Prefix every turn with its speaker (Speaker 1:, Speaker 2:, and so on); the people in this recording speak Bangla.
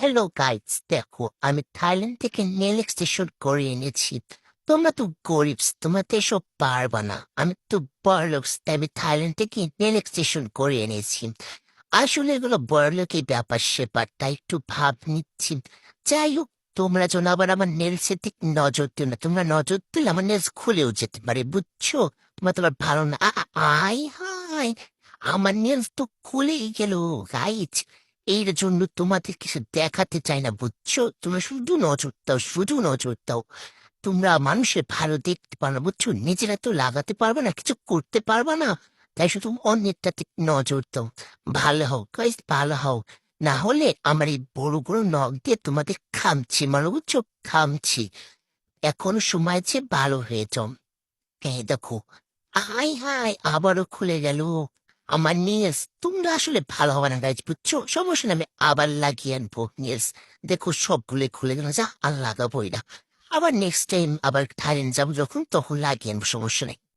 Speaker 1: হ্যালো গাইস, দেখো আমি থাইল্যান্ড থেকে নেল এক্সটেনশন করে এনেছি। তোমরা তো গরিবস, তোমরা তো এসব পারবা না। আমি তো বড়লোকস, তাই আমি থাইল্যান্ড থেকে নেল এক্সটেনশন করে এনেছি। আসলে এগুলো বড়লোকের ব্যাপার স্যাপার, তাই একটু ভাব নিচ্ছি। যাই হোক, তোমরা যেন আবার আমার নেলসের দিক নজর দিও না। তোমরা নজর দিলে আমার নেলস খুলেও যেতে পারে, বুঝছো? তোমার ভালো না। আই হাই, আমার নেলস তো খুলেই গেল গাইস। এর জন্য তোমাদের কিছু দেখাতে চাই না, বুঝছো? তোমরা শুধু নজর দাও, শুধু নজর দাও। তোমরা মানুষের ভালো দেখতে পারো না, বুঝছো? নিজেরা তো লাগাতে পারবে না, কিছু করতে পারবে না, তাই শুধু অন্যেরটাতে নজর দাও। ভালো হও গাইস, ভালো হও। না হলে আমার এই বড় বড় নখ দিয়ে তোমাদের খামছি, মানে বুঝছো? খামছি। এখনো সময় আছে, ভালো হয়ে যাও। এই দেখো, হাই হাই, আবারও খুলে গেল আমার নিয়েস। তোমরা আসলে ভালো হবে না গাইজ, বুঝছো? সমস্যা নেই, আমি আবার লাগিয়ে আনবো নিয়েস। দেখো সবগুলো খুলে গেল, যা আর লাগাবোই না। আবার নেক্সট টাইম আবার থাইল্যান্ড যাবো যখন, তখন লাগিয়ে আনবো, সমস্যা নেই।